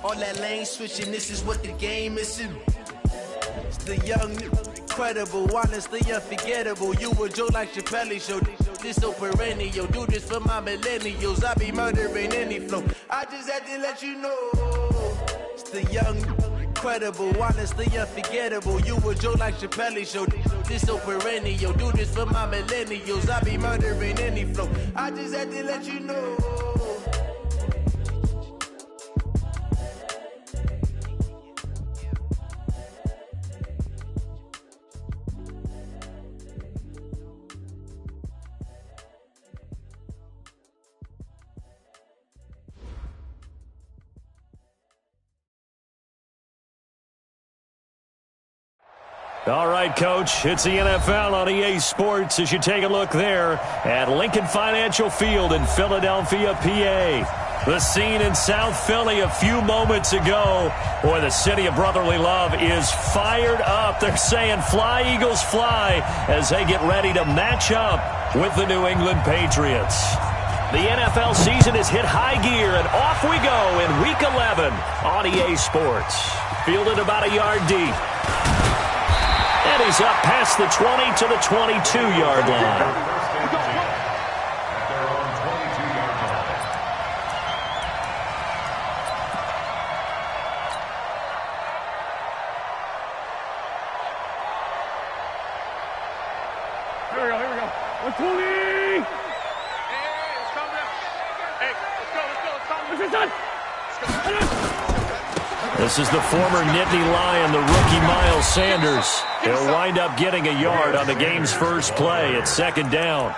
All that lane switching, this is what the game is. It's the young, incredible, honestly unforgettable. You a Joe like Chappelle show. This so perennial. Do this for my millennials. I be murdering any flow. I just had to let you know. It's the young, incredible, honestly unforgettable. You a Joe like Chappelle show. This so perennial. Do this for my millennials. I be murdering any flow. I just had to let you know. All right, Coach, it's the NFL on EA Sports as you take a look there at Lincoln Financial Field in Philadelphia, PA. The scene in South Philly a few moments ago. Boy, the city of brotherly love is fired up. They're saying, fly, Eagles, fly, as they get ready to match up with the New England Patriots. The NFL season has hit high gear, and off we go in Week 11 on EA Sports. Fielded about a yard deep. And he's up past the 20 to the 22-yard line. Here we go. 120! Hey, let's calm down. Hey, let's go. Let's go. This is the former Nittany Lion, the rookie Miles Sanders. He'll wind up getting a yard on the game's first play at second down.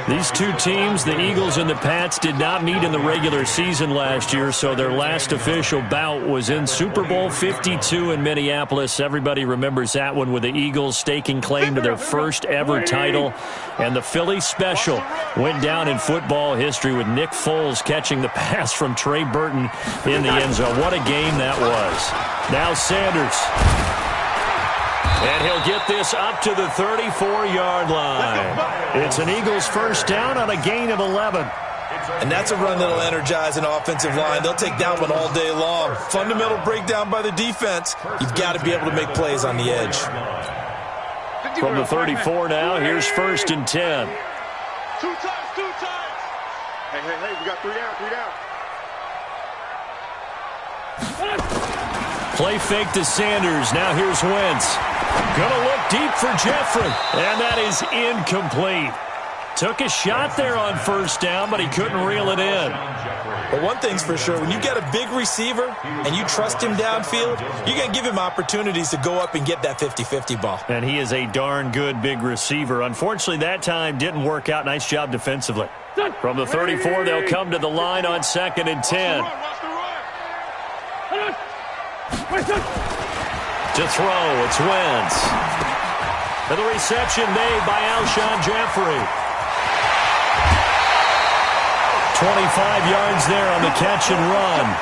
These two teams, the Eagles and the Pats, did not meet in the regular season last year, so their last official bout was in Super Bowl 52 in Minneapolis. Everybody remembers that one with the Eagles staking claim to their first ever title. And the Philly special went down in football history with Nick Foles catching the pass from Trey Burton in the end zone. What a game that was. Now Sanders. And he'll get this up to the 34-yard line. It's an Eagles first down on a gain of 11. And that's a run that'll energize an offensive line. They'll take that one all day long. Fundamental breakdown by the defense. You've got to be able to make plays on the edge. From the 34 now, here's first and 10. Two times. Hey, we got three down. Play fake to Sanders. Now here's Wentz. Gonna look deep for Jeffrey. And that is incomplete. Took a shot there on first down, but he couldn't reel it in. But one thing's for sure, when you get a big receiver and you trust him downfield, you're going to give him opportunities to go up and get that 50-50 ball. And he is a darn good big receiver. Unfortunately, that time didn't work out. Nice job defensively. From the 34, they'll come to the line on second and 10. To throw, it's Wentz. And the reception made by Alshon Jeffrey. 25 yards there on the catch and run.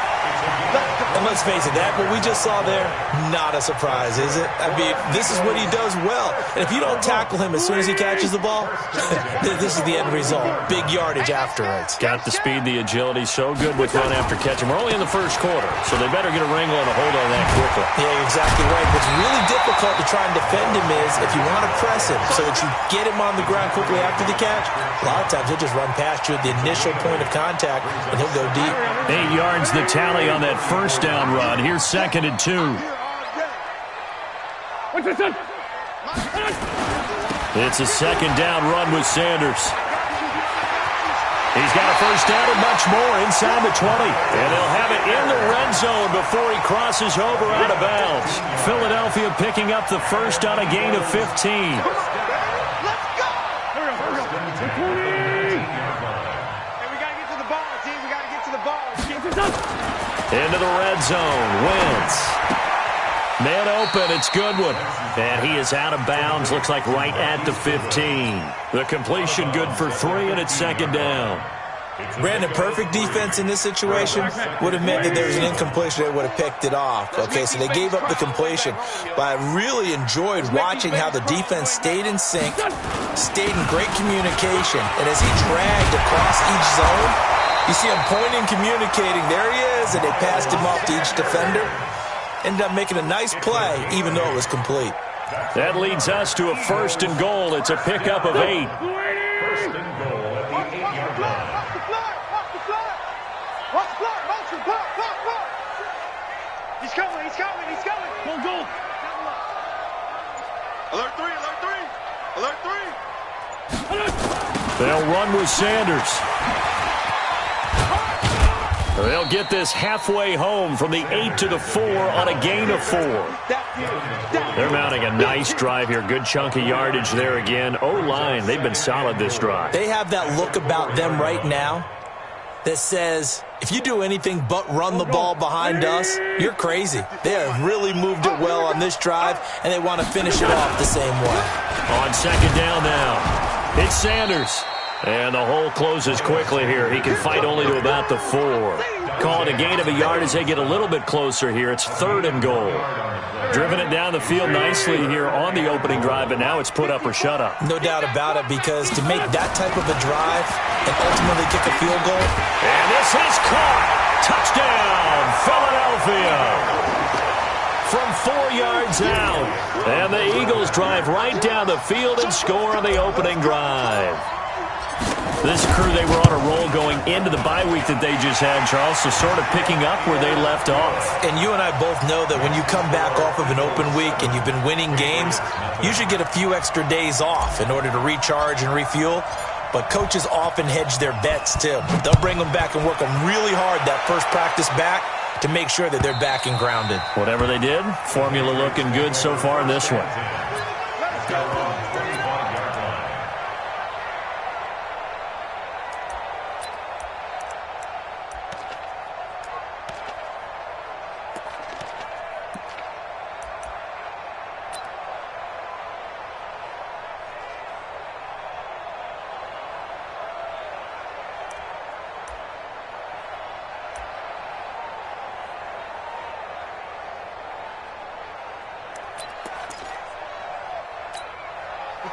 And let's face it, that what we just saw there, not a surprise, is it? I mean, this is what he does well. And if you don't tackle him as soon as he catches the ball, this is the end result. Big yardage afterwards. Got the speed, the agility, so good with run after catch. And we're only in the first quarter, so they better get a wrangle and a hold on that quickly. Yeah, you're exactly right. What's really difficult to try and defend him is if you want to press him so that you get him on the ground quickly after the catch, a lot of times he'll just run past you at the initial point of contact, and he'll go deep. 8 yards the tally on that first down run. Here's second and 2. It's a second down run with Sanders. He's got a first down and much more inside the 20. And they'll have it in the red zone before he crosses over out of bounds. Philadelphia picking up the first on a gain of 15. Let's go! Hey, we got to get to the ball, team. We got to get to the ball. Into the red zone. Wentz. Man open. It's Goodwin. And he is out of bounds. Looks like right at the 15. The completion good for 3, and it's second down. Brandon, perfect defense in this situation would have meant that there was an incompletion that would have picked it off. Okay, so they gave up the completion. But I really enjoyed watching how the defense stayed in sync, stayed in great communication, and as he dragged across each zone, You see him pointing, communicating. There he is, and they passed him off to each defender. Ended up making a nice play, even though it was complete. That leads us to a 1st and goal. It's a pickup of 8. 1st and goal at the 8-yard line. Watch the flag! Watch the flag! Watch the flag! Motion! Block! He's coming! He's coming! He's coming! Go! Alert 3! Alert 3! Alert 3! They'll run with Sanders. They'll get this halfway home from the 8 to the 4 on a gain of 4. They're mounting a nice drive here. Good chunk of yardage there again. O-line, they've been solid this drive. They have that look about them right now that says, if you do anything but run the ball behind us, you're crazy. They have really moved it well on this drive, and they want to finish it off the same way. On 2nd down now, it's Sanders. And the hole closes quickly here. He can fight only to about the 4. Call it a gain of a yard as they get a little bit closer here. It's 3rd and goal. Driven it down the field nicely here on the opening drive, but now it's put up or shut up. No doubt about it, because to make that type of a drive and ultimately kick a field goal. And this is caught. Touchdown, Philadelphia. From 4 yards out. And the Eagles drive right down the field and score on the opening drive. This crew, they were on a roll going into the bye week that they just had, Charles, so sort of picking up where they left off. And you and I both know that when you come back off of an open week and you've been winning games, you should get a few extra days off in order to recharge and refuel. But coaches often hedge their bets, too. They'll bring them back and work them really hard that first practice back to make sure that they're back and grounded. Whatever they did, formula looking good so far in this one. Let's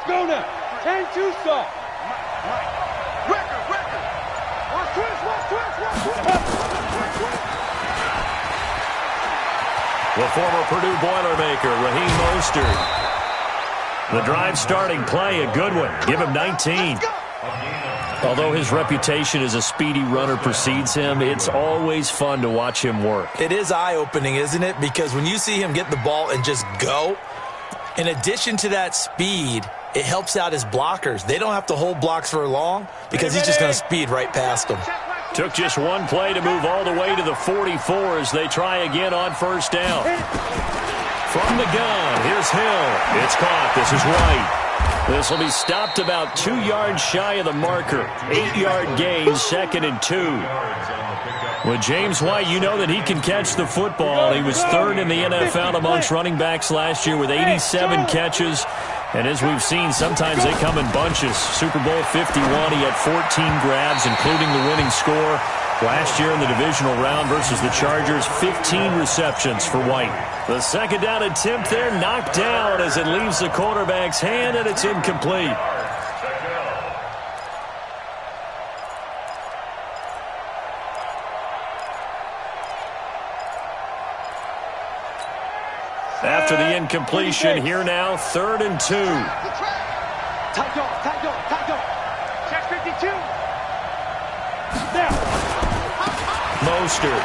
go now. 10-2 stop. Record! Watch twist! The former Purdue Boilermaker, Raheem Mostert. The drive starting play, a good one. Give him 19. Although his reputation as a speedy runner precedes him, it's always fun to watch him work. It is eye-opening, isn't it? Because when you see him get the ball and just go, in addition to that speed, it helps out his blockers. They don't have to hold blocks for long because he's just going to speed right past them. Took just one play to move all the way to the 44 as they try again on first down. From the gun, here's Hill. It's caught. This is White. This will be stopped about 2 yards shy of the marker. 8-yard gain, 2nd and 2. With James White, you know that he can catch the football. He was 3rd in the NFL amongst running backs last year with 87 catches. And as we've seen, sometimes they come in bunches. Super Bowl 51, he had 14 grabs, including the winning score. Last year in the divisional round versus the Chargers, 15 receptions for White. The 2nd down attempt there knocked down as it leaves the quarterback's hand, and it's incomplete. After the incompletion, here now, 3rd and 2. Tight dog. Check 52. Now. Mostert.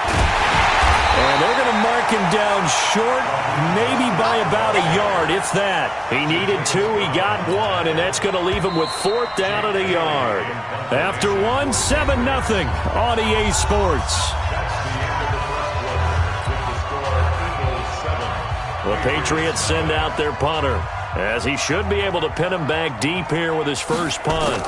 And they're going to mark him down short, maybe by about a yard, if that. He needed 2, he got 1, and that's going to leave him with 4th down at a yard. After 1, 7-0 on EA Sports. The Patriots send out their punter, as he should be able to pin him back deep here with his first punt.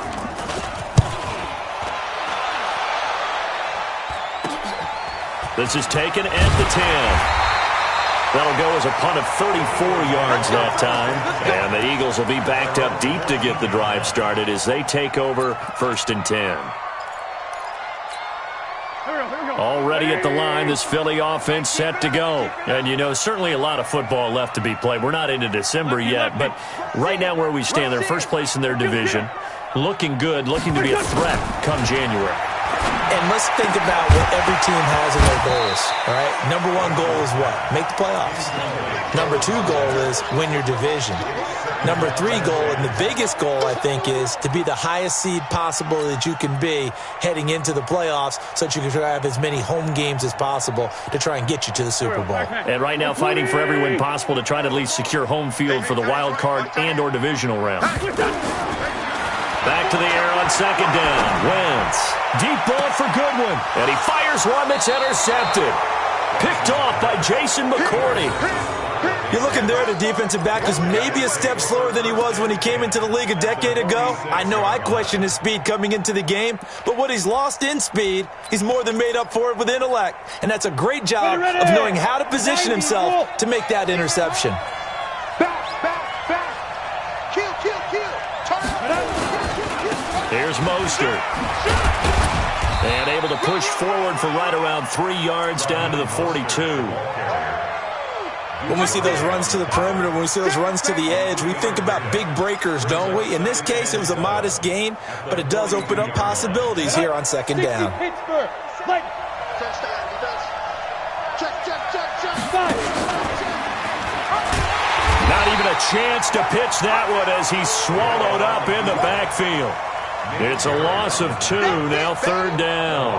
This is taken at the 10. That'll go as a punt of 34 yards that time. And the Eagles will be backed up deep to get the drive started as they take over 1st and 10. Already at the line, this Philly offense set to go. And, you know, certainly a lot of football left to be played. We're not into December yet, but right now where we stand, they're first place in their division. Looking good, looking to be a threat come January. And let's think about what every team has in their goals, all right? Number one goal is what? Make the playoffs. Number two goal is win your division. Number three goal, and the biggest goal, I think, is to be the highest seed possible that you can be heading into the playoffs so that you can try to have as many home games as possible to try and get you to the Super Bowl. And right now fighting for every win possible to try to at least secure home field for the wild card and or divisional round. Back to the air on second down. Wentz. Deep ball for Goodwin. And he fires one that's intercepted. Picked off by Jason McCourty. You're looking there at a defensive back who's maybe a step slower than he was when he came into the league a decade ago. I know I questioned his speed coming into the game, but what he's lost in speed, he's more than made up for it with intellect. And that's a great job of knowing how to position himself to make that interception. Back. Kill. Turn up. Here's Mostert. And able to push forward for right around 3 yards down to the 42. When we see those runs to the perimeter, when we see those runs to the edge, we think about big breakers, don't we? In this case, it was a modest gain, but it does open up possibilities here on second down. Not even a chance to pitch that one as he's swallowed up in the backfield. It's a loss of 2, now third down.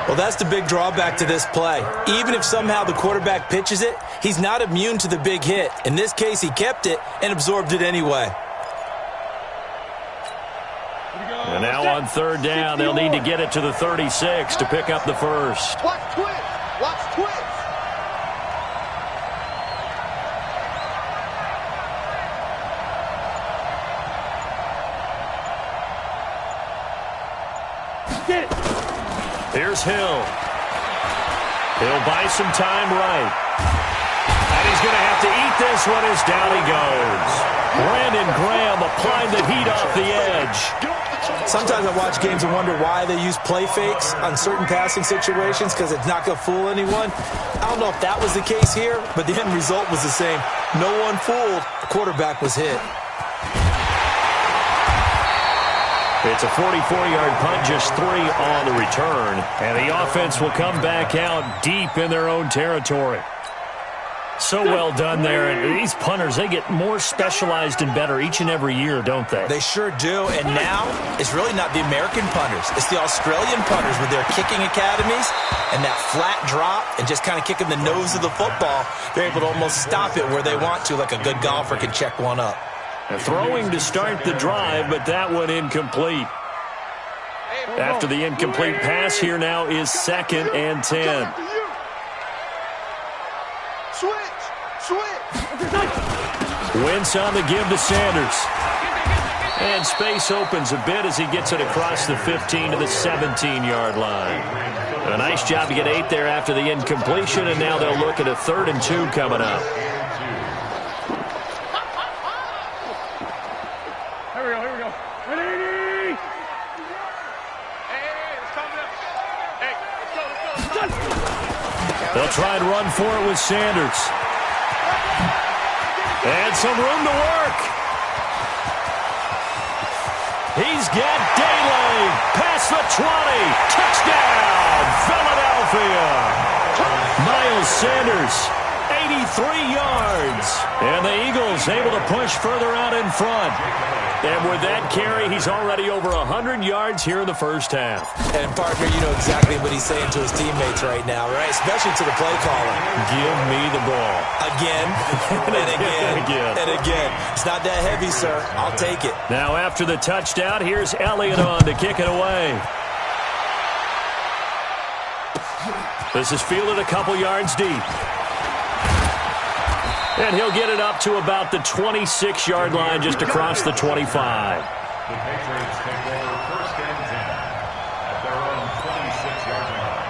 Well, that's the big drawback to this play. Even if somehow the quarterback pitches it, he's not immune to the big hit. In this case, he kept it and absorbed it anyway. And now on third down, they'll need to get it to the 36 to pick up the first. Watch twist. Here's Hill. He'll buy some time right. And he's going to have to eat this one as down he goes. Brandon Graham applying the heat off the edge. Sometimes I watch games and wonder why they use play fakes on certain passing situations because it's not going to fool anyone. I don't know if that was the case here, but the end result was the same. No one fooled. The quarterback was hit. It's a 44-yard punt, just 3 on the return. And the offense will come back out deep in their own territory. So well done there. And these punters, they get more specialized and better each and every year, don't they? They sure do. And now it's really not the American punters. It's the Australian punters with their kicking academies and that flat drop and just kind of kicking the nose of the football. They're able to almost stop it where they want to, like a good golfer can check one up. Throwing to start the drive, but that one incomplete. After the incomplete pass, here now is 2nd and 10. Switch. Wentz on the give to Sanders. And space opens a bit as he gets it across the 15 to the 17-yard line. A nice job to get 8 there after the incompletion, and now they'll look at a 3rd and 2 coming up. Here we go. Ready? They'll try and run for it with Sanders. And some room to work. He's got Daly. Past the 20. Touchdown, Philadelphia. Miles Sanders, 83 yards. And the Eagles able to push further out in front. And with that carry, he's already over 100 yards here in the first half. And, partner, you know exactly what he's saying to his teammates right now, right? Especially to the play caller. Give me the ball. Again, and again. It's not that heavy, sir. I'll take it. Now, after the touchdown, here's Elliott on to kick it away. This is fielded a couple yards deep. And he'll get it up to about the 26-yard line, just across the 25. The Patriots take over 1st and 10 at their own 26-yard line.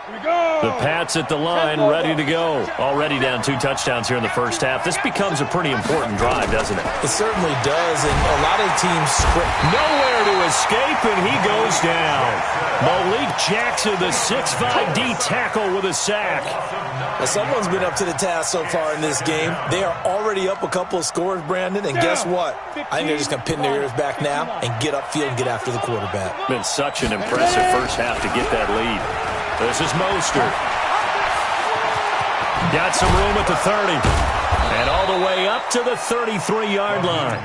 Here we go. The Pat's at the line, ready to go. Already down 2 touchdowns here in the first half. This becomes a pretty important drive, doesn't it? It certainly does, and a lot of teams script. Nowhere to escape, and he goes down. Malik Jackson, the 6'5" D tackle with a sack. Now, someone's been up to the task so far in this game. They are already up a couple of scores, Brandon, and guess what? I think they're just going to pin their ears back now and get upfield and get after the quarterback. Been such an impressive first half to get that lead. This is Mostert. Got some room at the 30. And all the way up to the 33-yard line.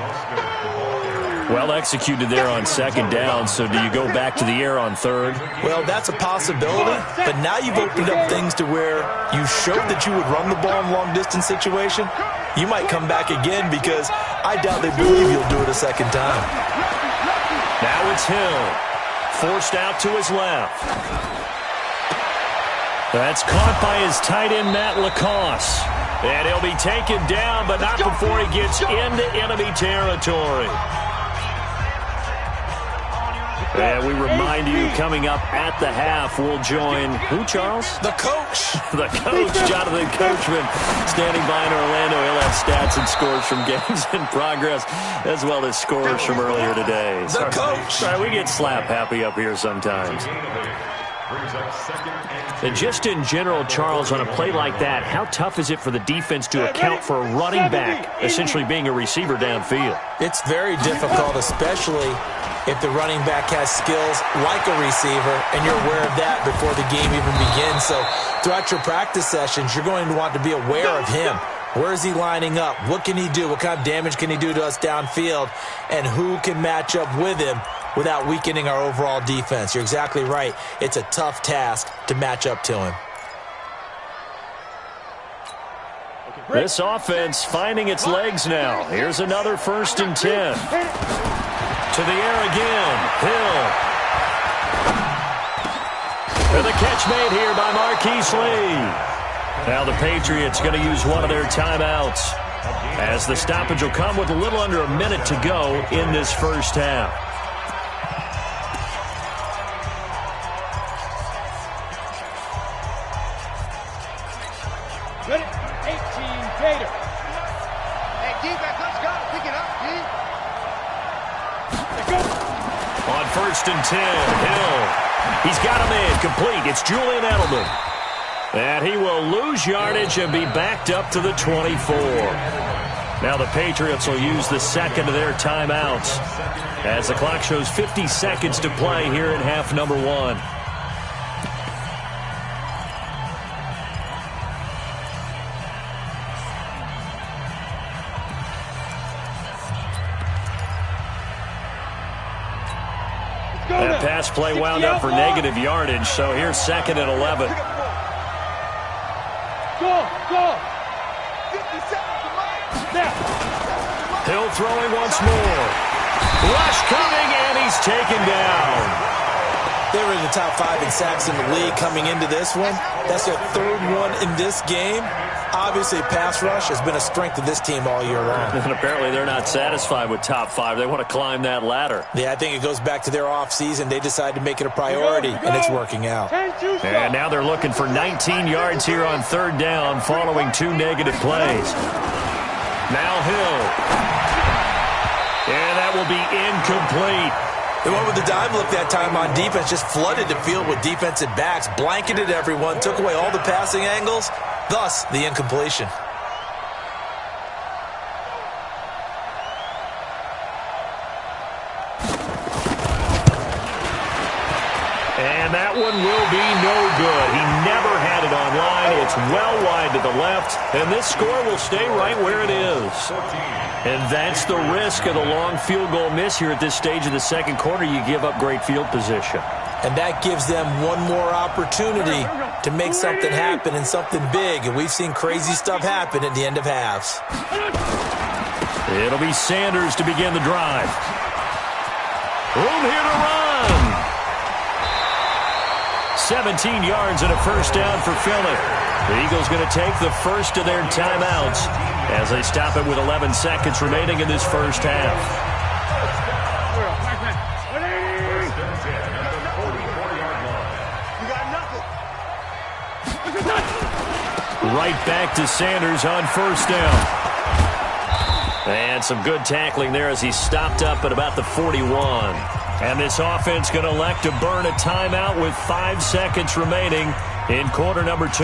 Well executed there on second down, so do you go back to the air on third? Well, that's a possibility, but now you've opened up things to where you showed that you would run the ball in long-distance situation. You might come back again because I doubt they believe you'll do it a second time. Now it's Hill. Forced out to his left. That's caught by his tight end, Matt Lacoste. And he'll be taken down, but not before he gets into enemy territory. And we remind you, coming up at the half, we'll join who, Charles? The coach. The coach, Jonathan Coachman, standing by in Orlando. He'll have stats and scores from games in progress, as well as scores from earlier today. The coach. Sorry, we get slap happy up here sometimes. And just in general, Charles, on a play like that, how tough is it for the defense to account for a running back essentially being a receiver downfield? It's very difficult, especially if the running back has skills like a receiver, and you're aware of that before the game even begins. So throughout your practice sessions, you're going to want to be aware of him. Where is he lining up? What can he do? What kind of damage can he do to us downfield? And who can match up with him without weakening our overall defense? You're exactly right. It's a tough task to match up to him. This offense finding its legs now. Here's another 1st and 10. To the air again. Hill. And the catch made here by Marquise Lee. Now the Patriots going to use one of their timeouts, as the stoppage will come with a little under a minute to go in this first half. Ready? 18, Gator. Hey, defense, let's go. Pick it up, D. Let's go. On 1st and 10, Hill. He's got him in. Complete. It's Julian Edelman. And he will lose yardage and be backed up to the 24. Now the Patriots will use the second of their timeouts as the clock shows 50 seconds to play here in half number 1. That pass play wound up for negative yardage, so here's 2nd and 11. Go! 50 seconds to run. Snap! Hill throwing once more. Rush coming, and he's taken down. They were in the top 5 in sacks in the league coming into this one. That's their 3rd one in this game. Obviously, pass rush has been a strength of this team all year long. And apparently they're not satisfied with top 5. They want to climb that ladder. Yeah, I think it goes back to their offseason. They decided to make it a priority, and it's working out. And now they're looking for 19 yards here on 3rd down following 2 negative plays. Now Hill. And that will be incomplete. They went with the dive look that time on defense, just flooded the field with defensive backs, blanketed everyone, took away all the passing angles, thus the incompletion. And that one will be no good. He never had it on line. It's well wide to the left, and this score will stay right where it is. And that's the risk of the long field goal miss here at this stage of the second quarter. You give up great field position. And that gives them one more opportunity to make something happen and something big. And we've seen crazy stuff happen at the end of halves. It'll be Sanders to begin the drive. Room here to run. 17 yards and a 1st down for Philly. The Eagles going to take the first of their timeouts as they stop it with 11 seconds remaining in this first half. You got nothing. Right back to Sanders on first down. And some good tackling there as he stopped up at about the 41. And this offense going to elect to burn a timeout with 5 seconds remaining in quarter number 2.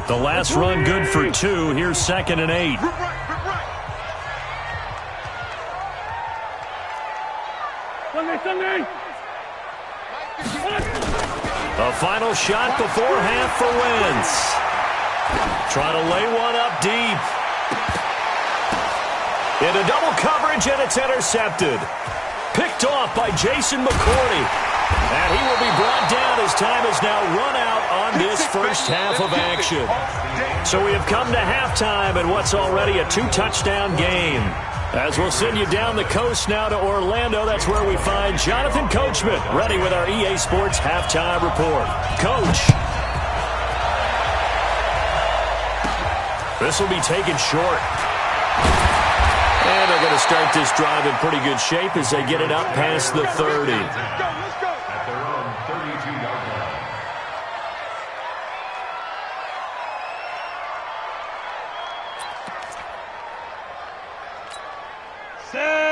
The last run good for 2. Here's 2nd and 8. A final shot before half for Wentz. Trying to lay one up deep. Into double coverage, and it's intercepted. Picked off by Jason McCourty. And he will be brought down as time has now run out on this first half of action. So we have come to halftime in what's already a 2-touchdown game. As we'll send you down the coast now to Orlando, that's where we find Jonathan Coachman, ready with our EA Sports Halftime Report. Coach. This will be taken short. And they're going to start this drive in pretty good shape as they get it up past the 30. At their own 32-yard line.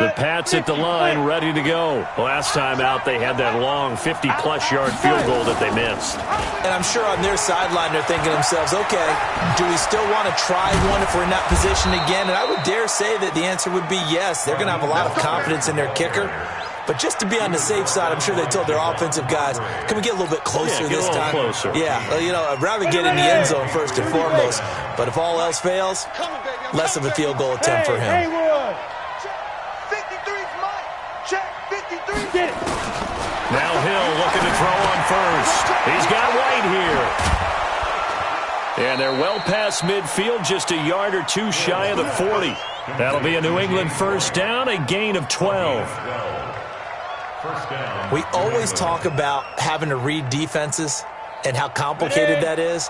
The Pats at the line, ready to go. Last time out, they had that long 50-plus yard field goal that they missed. And I'm sure on their sideline, they're thinking to themselves, okay, do we still want to try one if we're in that position again? And I would dare say that the answer would be yes. They're going to have a lot of confidence in their kicker. But just to be on the safe side, I'm sure they told their offensive guys, can we get a little bit closer this time? Closer. Yeah, well, you know, I'd rather get in the end zone first and foremost. But if all else fails, less of a field goal attempt for him. 53's mine. Check, 53. Get it. Now Hill looking to throw on first. He's got White here. And they're well past midfield, just a yard or two shy of the 40. That'll be a New England first down, a gain of 12. We always talk about having to read defenses and how complicated that is.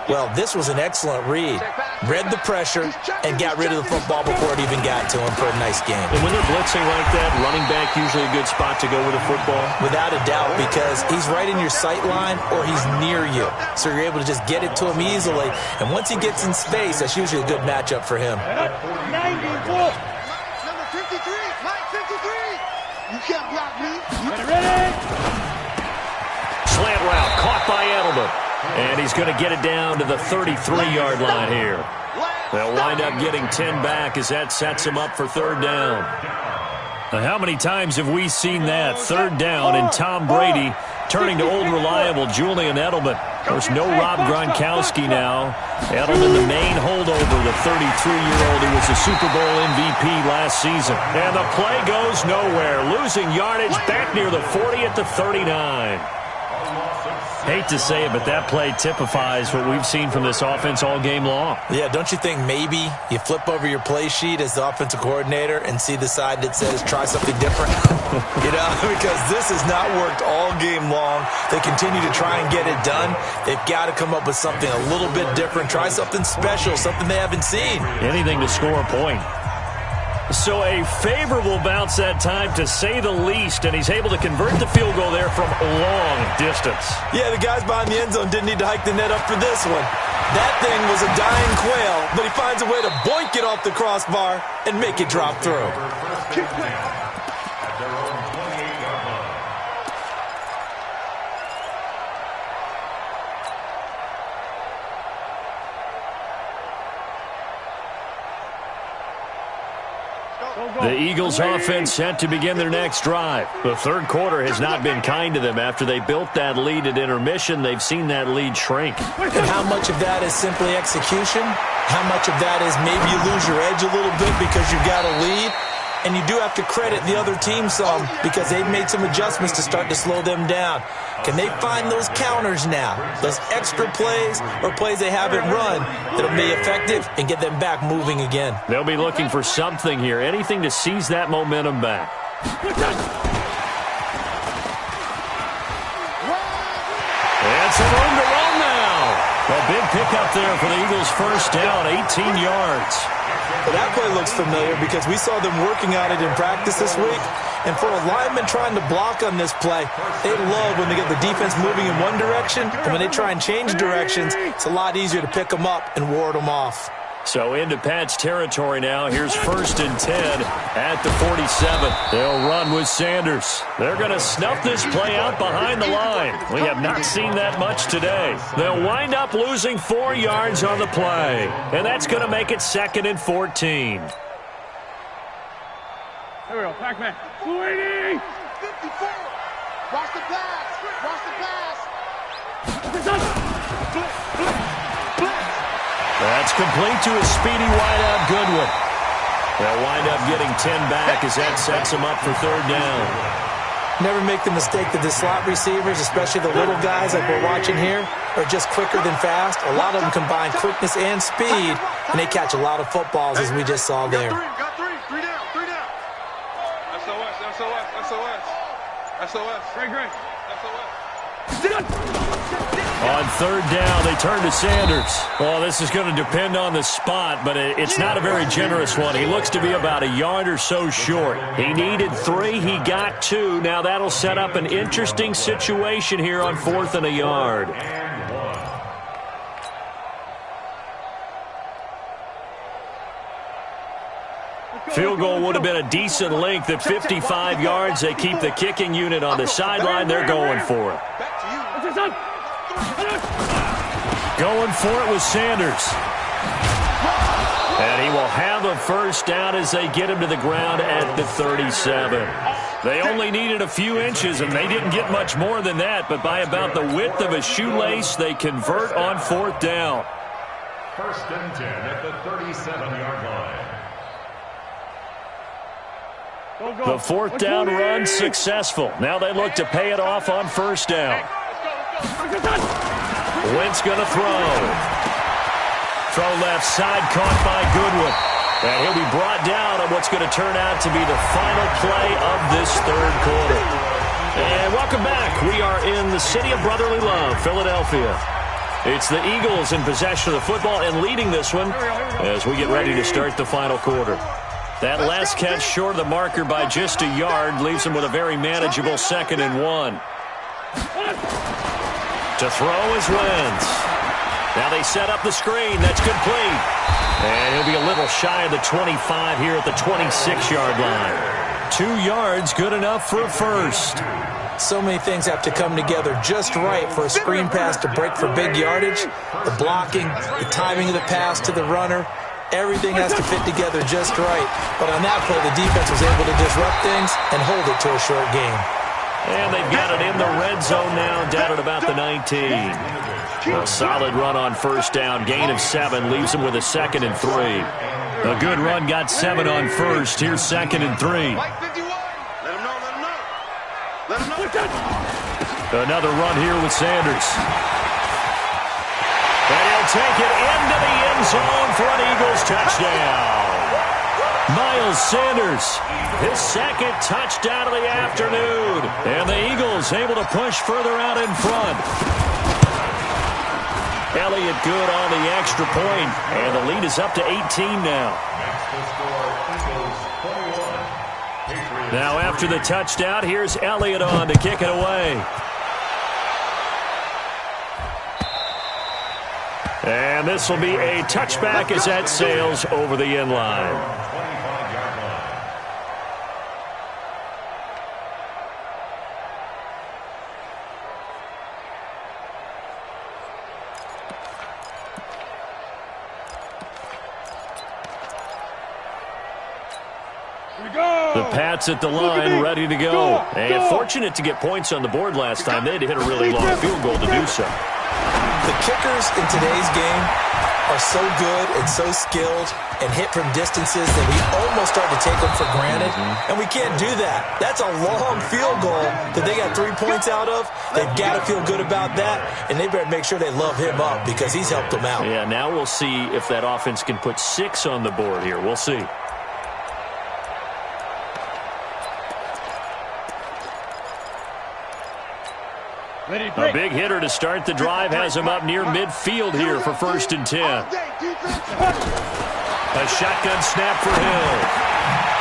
Well, this was an excellent read. Read the pressure and got rid of the football before it even got to him for a nice game. And when they're blitzing like that, running back usually a good spot to go with the football? Without a doubt, because he's right in your sight line or he's near you. So you're able to just get it to him easily. And once he gets in space, that's usually a good matchup for him. 94. Number 53. Mike 53. You can't block me. Ready? Slant route caught by Edelman. And he's going to get it down to the 33-yard line here. They'll wind up getting 10 back as that sets him up for third down. Now, how many times have we seen that? Third down and Tom Brady turning to old reliable Julian Edelman. There's no Rob Gronkowski now. Edelman, the main holdover, the 33-year-old who was a Super Bowl MVP last season. And the play goes nowhere, losing yardage back near the 40 at the 39. Hate to say it, but that play typifies what we've seen from this offense all game long. Yeah, don't you think maybe you flip over your play sheet as the offensive coordinator and see the side that says try something different? You know, because this has not worked all game long. They continue to try and get it done. They've got to come up with something a little bit different. Try something special, something they haven't seen. Anything to score a point. So a favorable bounce that time, to say the least, and he's able to convert the field goal there from a long distance. Yeah, the guys behind the end zone didn't need to hike the net up for this one. That thing was a dying quail, but he finds a way to boink it off the crossbar and make it drop through. The Eagles offense set to begin their next drive. The third quarter has not been kind to them. After they built that lead at intermission, they've seen that lead shrink. And how much of that is simply execution? How much of that is maybe you lose your edge a little bit because you've got a lead? And you do have to credit the other team some because they've made some adjustments to start to slow them down. Can they find those counters now, those extra plays or plays they haven't run that'll be effective and get them back moving again? They'll be looking for something here, anything to seize that momentum back. And some room to run now. A big pickup there for the Eagles' first down, 18 yards. Well, that play looks familiar because we saw them working on it in practice this week. And for a lineman trying to block on this play, they love when they get the defense moving in one direction. And when they try and change directions, it's a lot easier to pick them up and ward them off. So into Pat's territory now. Here's 1st and 10 at the 47. They'll run with Sanders. They're going to snuff this play out behind the line. We have not seen that much today. They'll wind up losing 4 yards on the play. And that's going to make it 2nd and 14. Here we go, Pac-Man. Sweeney! 54. Watch the pass. Watch the pass. That's complete to a speedy wideout Goodwin. They'll wind up getting 10 back as that sets them up for 3rd down. Never make the mistake that the slot receivers, especially the little guys like we're watching here, are just quicker than fast. A lot of them combine quickness and speed, and they catch a lot of footballs, as we just saw there. Got three. Three down. SOS. Great. On 3rd down, they turn to Sanders. Well, this is going to depend on the spot, but it's not a very generous one. He looks to be about a yard or so short. He needed 3. He got 2. Now that'll set up an interesting situation here on 4th and a yard. Field goal would have been a decent length at 55 yards. They keep the kicking unit on the sideline. They're going for it. Going for it with Sanders. And he will have a first down as they get him to the ground at the 37. They only needed a few inches, and they didn't get much more than that. But by about the width of a shoelace, they convert on 4th down. 1st and 10 at the 37-yard line. The 4th down run successful. Now they look to pay it off on 1st down. Wentz going to throw. Throw left side, caught by Goodwin. And he'll be brought down on what's going to turn out to be the final play of this 3rd quarter. And welcome back. We are in the city of brotherly love, Philadelphia. It's the Eagles in possession of the football and leading this one as we get ready to start the final quarter. That last catch short of the marker by just a yard leaves him with a very manageable 2nd and 1. To throw is Wentz. Now they set up the screen. That's complete. And he'll be a little shy of the 25 here at the 26-yard line. 2 yards, good enough for a first. So many things have to come together just right for a screen pass to break for big yardage. The blocking, the timing of the pass to the runner. Everything has to fit together just right. But on that play, the defense was able to disrupt things and hold it to a short game. And they've got it in the red zone now, down at about the 19. A solid run on 1st down. Gain of 7 leaves them with a 2nd and 3. A good run got 7 on 1st. Here's 2nd and 3. Another run here with Sanders. And he'll take it into the end zone for an Eagles touchdown. Miles Sanders, his 2nd touchdown of the afternoon. And the Eagles able to push further out in front. Elliott good on the extra point, and the lead is up to 18 now. Now after the touchdown, here's Elliott on to kick it away. And this will be a touchback as that sails over the end line. The Pats at the line, ready to go. And fortunate to get points on the board last time. They had to hit a really long field goal to do so. The kickers in today's game are so good and so skilled and hit from distances that we almost start to take them for granted. And we can't do that. That's a long field goal that they got 3 points out of. They've got to feel good about that, and they better make sure they love him up because he's helped them out. Yeah, now we'll see if that offense can put 6 on the board here. We'll see. A big hitter to start the drive has him up near midfield here for 1st and 10. A shotgun snap for Hill.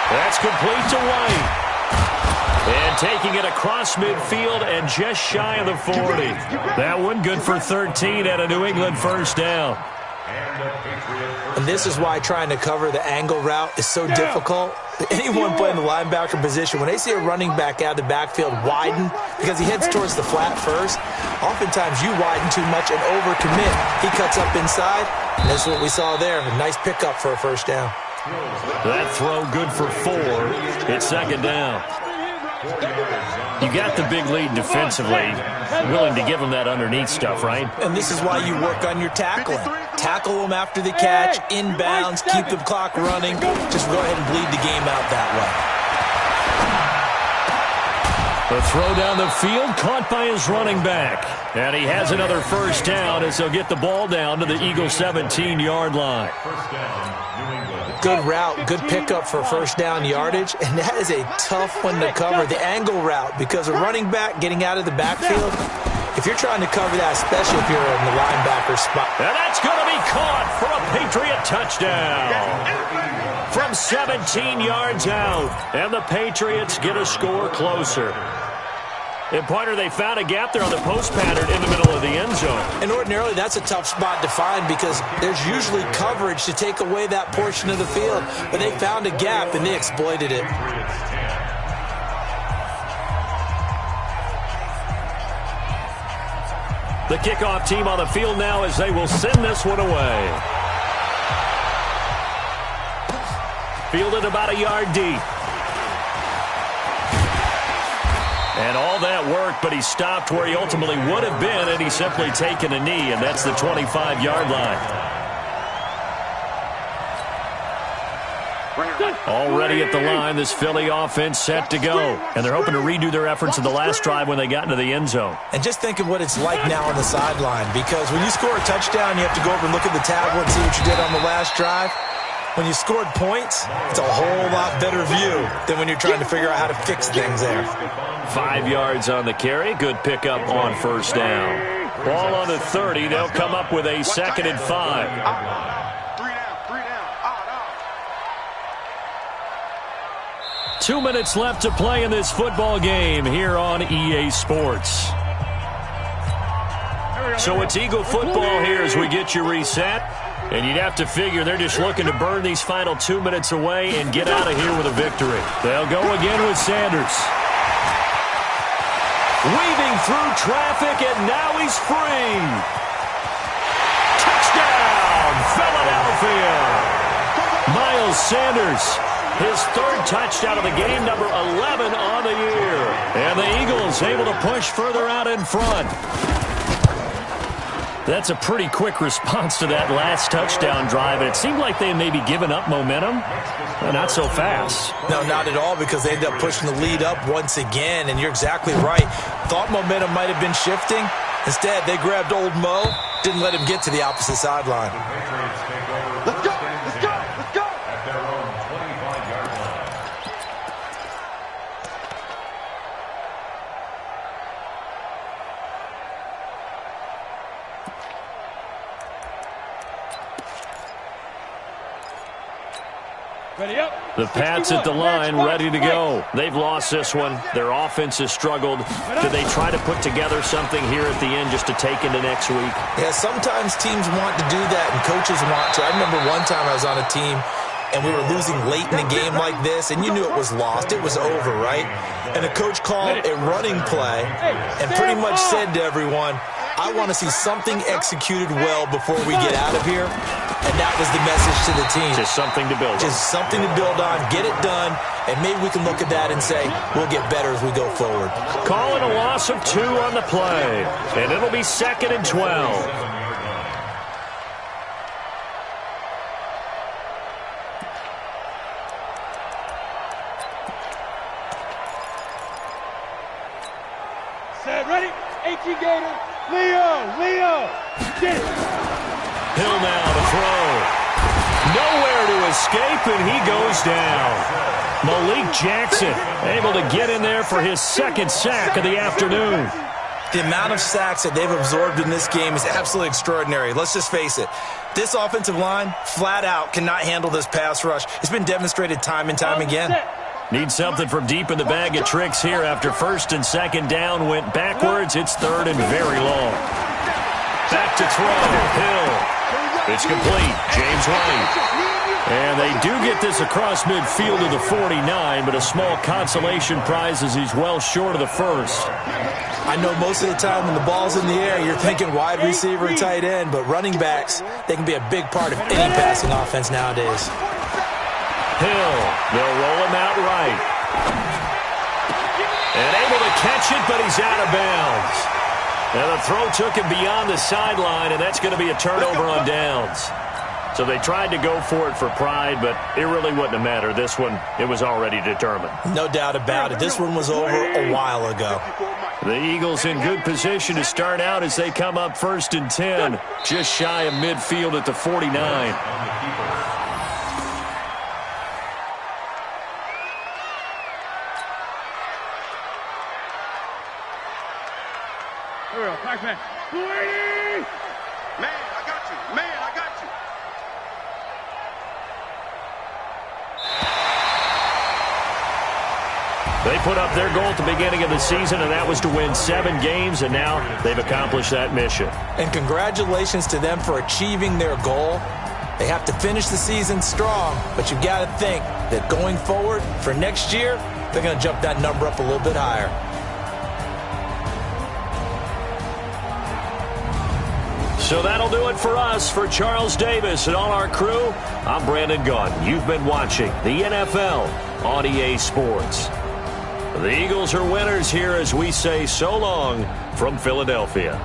That's complete to White. And taking it across midfield and just shy of the 40. That one good for 13 at a New England 1st down. And this is why trying to cover the angle route is so difficult. Anyone playing the linebacker position, when they see a running back out of the backfield widen because he heads towards the flat first, oftentimes you widen too much and overcommit. He cuts up inside, and that's what we saw there. A nice pickup for a 1st down. That throw good for 4. It's 2nd down. You got the big lead defensively, willing to give them that underneath stuff, right? And this is why you work on your tackling. Tackle them after the catch, inbounds, keep the clock running. Just go ahead and bleed the game out that way. The throw down the field, caught by his running back. And he has another 1st down as he'll get the ball down to the Eagles' 17-yard line. Good route, good pickup for 1st down yardage, and that is a tough one to cover, the angle route, because a running back getting out of the backfield, if you're trying to cover that, especially if you're in the linebacker spot. And that's going to be caught for a Patriot touchdown. From 17 yards out, and the Patriots get a score closer. And, partner, they found a gap there on the post pattern in the middle of the end zone. And ordinarily, that's a tough spot to find because there's usually coverage to take away that portion of the field. But they found a gap, and they exploited it. The kickoff team on the field now as they will send this one away. Fielded about a yard deep. And all that work, but he stopped where he ultimately would have been, and he's simply taken a knee, and that's the 25-yard line. Already at the line, this Philly offense set to go. And they're hoping to redo their efforts in the last drive when they got into the end zone. And just think of what it's like now on the sideline, because when you score a touchdown, you have to go over and look at the tablet and see what you did on the last drive. When you scored points, it's a whole lot better view than when you're trying to figure out how to fix things there. 5 yards on the carry. Good pickup on 1st down. Ball on the 30. They'll come up with a 2nd and 5. 2 minutes left to play in this football game here on EA Sports. So it's Eagle football here as we get you reset. And you'd have to figure they're just looking to burn these final 2 minutes away and get out of here with a victory. They'll go again with Sanders. Weaving through traffic, and now he's free. Touchdown, Philadelphia. Miles Sanders, his 3rd touchdown of the game, number 11 on the year. And the Eagles able to push further out in front. That's a pretty quick response to that last touchdown drive, and it seemed like they may be giving up momentum. Well, not so fast. No, not at all, because they ended up pushing the lead up once again, and you're exactly right. Thought momentum might have been shifting. Instead, they grabbed old Mo, didn't let him get to the opposite sideline. Let's go! Let's go! Let's go! At their own 25-yard line. Ready up. The Pats at the line, ready to go. They've lost this one. Their offense has struggled. Do they try to put together something here at the end just to take into next week? Yeah, sometimes teams want to do that, and coaches want to. I remember one time I was on a team, and we were losing late in a game like this, and you knew it was lost. It was over, right? And the coach called a running play and pretty much said to everyone, I want to see something executed well before we get out of here. And that was the message to the team. Just something to build on. Just something to build on, get it done, and maybe we can look at that and say, we'll get better as we go forward. Calling a loss of 2 on the play. And it'll be 2nd and 12. Ready? 18 Gator. Leo. Get it. Hill now to throw. Nowhere to escape, and he goes down. Malik Jackson able to get in there for his 2nd sack of the afternoon. The amount of sacks that they've absorbed in this game is absolutely extraordinary. Let's just face it. This offensive line, flat out, cannot handle this pass rush. It's been demonstrated time and time again. Need something from deep in the bag of tricks here after first and second down went backwards. It's third and very long. Back to throw. Hill. It's complete. James White. And they do get this across midfield to the 49, but a small consolation prize as he's well short of the first. I know most of the time when the ball's in the air, you're thinking wide receiver and tight end, but running backs, they can be a big part of any passing offense nowadays. Hill, they'll roll him out right. And able to catch it, but he's out of bounds. And the throw took him beyond the sideline, and that's going to be a turnover on downs. So they tried to go for it for pride, but it really wouldn't have mattered. This one, it was already determined. No doubt about it. This one was over a while ago. The Eagles in good position to start out as they come up first and 10, just shy of midfield at the 49. Here we go. Back man. Man, I got you. Man, I got you. They put up their goal at the beginning of the season, and that was to win 7 games, and now they've accomplished that mission. And congratulations to them for achieving their goal. They have to finish the season strong, but you've got to think that going forward for next year, they're going to jump that number up a little bit higher. So that'll do it for us. For Charles Davis and all our crew, I'm Brandon Gaudin. You've been watching the NFL on EA Sports. The Eagles are winners here as we say so long from Philadelphia.